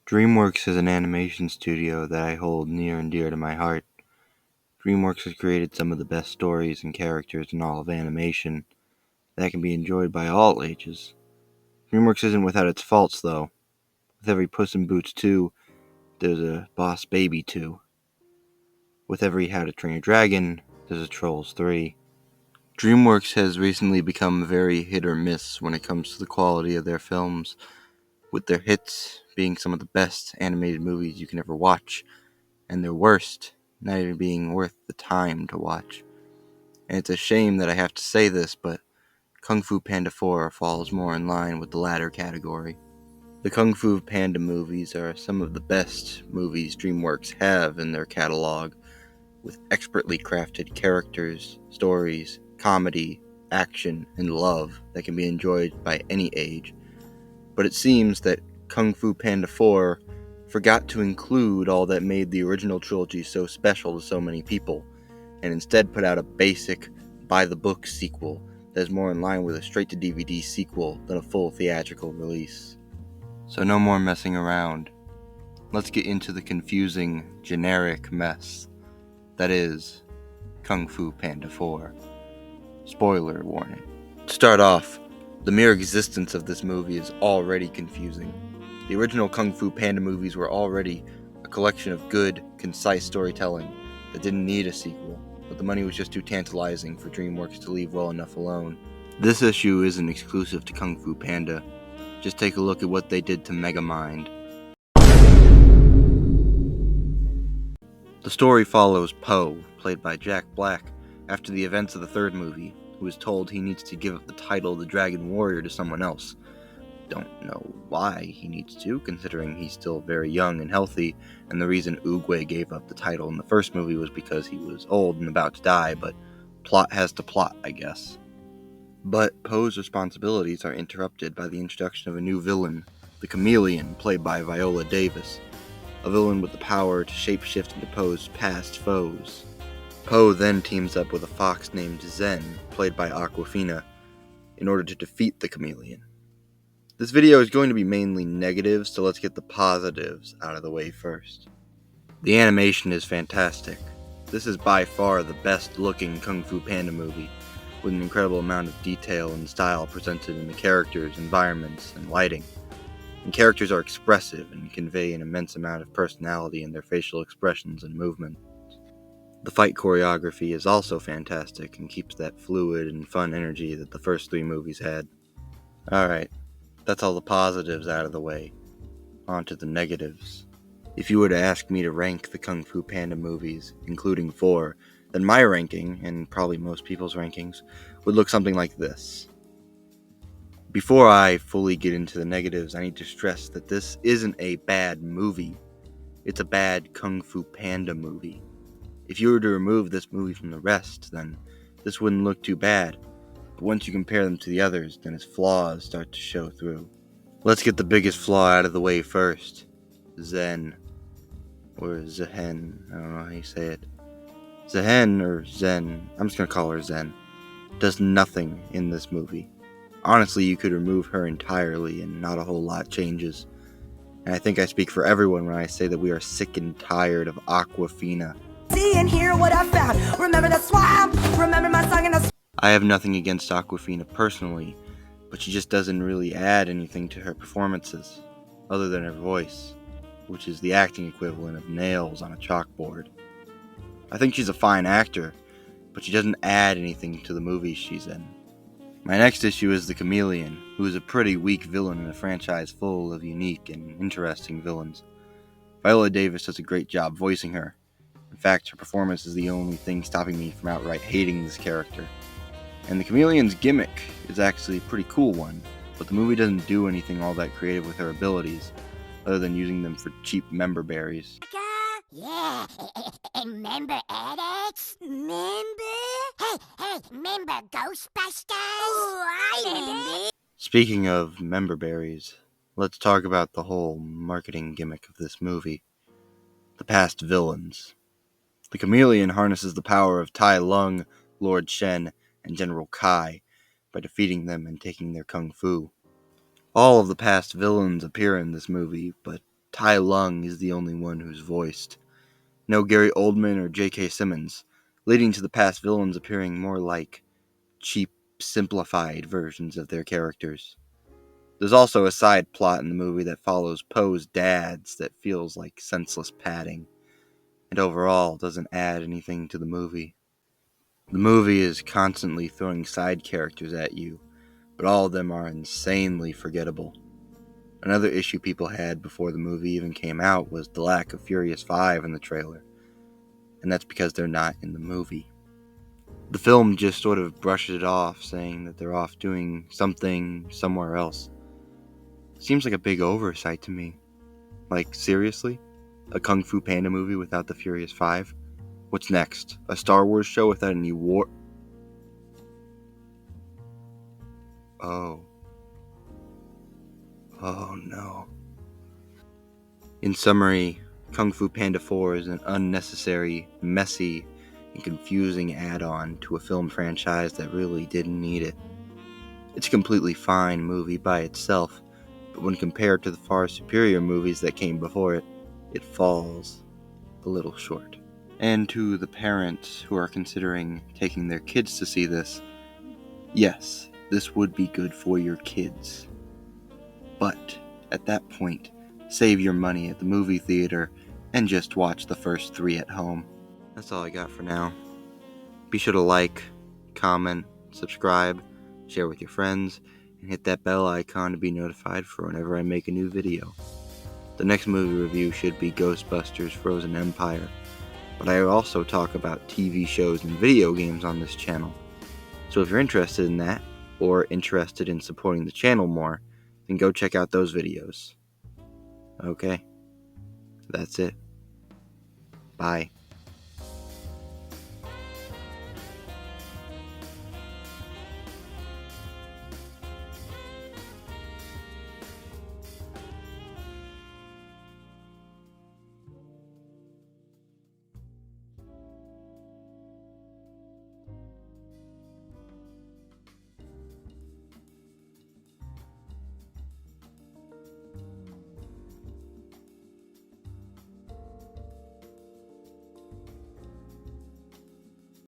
DreamWorks is an animation studio that I hold near and dear to my heart. DreamWorks has created some of the best stories and characters in all of animation that can be enjoyed by all ages. DreamWorks isn't without its faults, though. With every Puss in Boots 2, there's a Boss Baby 2. With every How to Train Your Dragon, there's a Trolls 3. DreamWorks has recently become very hit or miss when it comes to the quality of their films, with their hits being some of the best animated movies you can ever watch, and their worst not even being worth the time to watch. And it's a shame that I have to say this, but Kung Fu Panda 4 falls more in line with the latter category. The Kung Fu Panda movies are some of the best movies DreamWorks have in their catalog, with expertly crafted characters, stories, comedy, action, and love that can be enjoyed by any age. But it seems that Kung Fu Panda 4 forgot to include all that made the original trilogy so special to so many people, and instead put out a basic, by-the-book sequel that is more in line with a straight-to-DVD sequel than a full theatrical release. So no more messing around. Let's get into the confusing, generic mess that is Kung Fu Panda 4. Spoiler warning. To start off, the mere existence of this movie is already confusing. The original Kung Fu Panda movies were already a collection of good, concise storytelling that didn't need a sequel, but the money was just too tantalizing for DreamWorks to leave well enough alone. This issue isn't exclusive to Kung Fu Panda. Just take a look at what they did to Megamind. The story follows Po, played by Jack Black, after the events of the third movie, who is told he needs to give up the title of the Dragon Warrior to someone else. Don't know why he needs to, considering he's still very young and healthy, and the reason Oogway gave up the title in the first movie was because he was old and about to die, but plot has to plot, I guess. But Poe's responsibilities are interrupted by the introduction of a new villain, the Chameleon, played by Viola Davis, a villain with the power to shapeshift into Poe's past foes. Poe then teams up with a fox named Zen, played by Awkwafina, in order to defeat the Chameleon. This video is going to be mainly negatives, so let's get the positives out of the way first. The animation is fantastic. This is by far the best looking Kung Fu Panda movie, with an incredible amount of detail and style presented in the characters, environments, and lighting. And characters are expressive and convey an immense amount of personality in their facial expressions and movement. The fight choreography is also fantastic and keeps that fluid and fun energy that the first three movies had. Alright, that's all the positives out of the way. On to the negatives. If you were to ask me to rank the Kung Fu Panda movies, including 4, then my ranking, and probably most people's rankings, would look something like this. Before I fully get into the negatives, I need to stress that this isn't a bad movie. It's a bad Kung Fu Panda movie. If you were to remove this movie from the rest, then this wouldn't look too bad. But once you compare them to the others, then its flaws start to show through. Let's get the biggest flaw out of the way first. Zen. Or Zehen. I don't know how you say it. Zehen or Zen. I'm just gonna call her Zen. Does nothing in this movie. Honestly, you could remove her entirely and not a whole lot changes. And I think I speak for everyone when I say that we are sick and tired of Awkwafina. See and hear what I found. Remember the swamp. Remember my song in the. I have nothing against Awkwafina personally, but she just doesn't really add anything to her performances, other than her voice, which is the acting equivalent of nails on a chalkboard. I think she's a fine actor, but she doesn't add anything to the movies she's in. My next issue is the Chameleon, who is a pretty weak villain in a franchise full of unique and interesting villains. Viola Davis does a great job voicing her. In fact, her performance is the only thing stopping me from outright hating this character. And the Chameleon's gimmick is actually a pretty cool one, but the movie doesn't do anything all that creative with her abilities, other than using them for cheap member berries. Yeah, member addicts? Member? Hey, member Ghostbusters? Alright, Speaking of member berries, let's talk about the whole marketing gimmick of this movie. The past villains. The Chameleon harnesses the power of Tai Lung, Lord Shen, and General Kai by defeating them and taking their kung fu. All of the past villains appear in this movie, but Tai Lung is the only one who's voiced. No Gary Oldman or J.K. Simmons, leading to the past villains appearing more like cheap, simplified versions of their characters. There's also a side plot in the movie that follows Poe's dads that feels like senseless padding, and overall doesn't add anything to the movie. The movie is constantly throwing side characters at you, but all of them are insanely forgettable. Another issue people had before the movie even came out was the lack of Furious 5 in the trailer, and that's because they're not in the movie. The film just sort of brushes it off, saying that they're off doing something somewhere else. Seems like a big oversight to me. Like, seriously? A Kung Fu Panda movie without the Furious 5? What's next? A Star Wars show without any war? Oh. Oh no. In summary, Kung Fu Panda 4 is an unnecessary, messy, and confusing add-on to a film franchise that really didn't need it. It's a completely fine movie by itself, but when compared to the far superior movies that came before it, it falls a little short. And to the parents who are considering taking their kids to see this, yes, this would be good for your kids. But at that point, save your money at the movie theater and just watch the first 3 at home. That's all I got for now. Be sure to like, comment, subscribe, share with your friends, and hit that bell icon to be notified for whenever I make a new video. The next movie review should be Ghostbusters Frozen Empire, but I also talk about TV shows and video games on this channel. So if you're interested in that, or interested in supporting the channel more, then go check out those videos. Okay, that's it. Bye.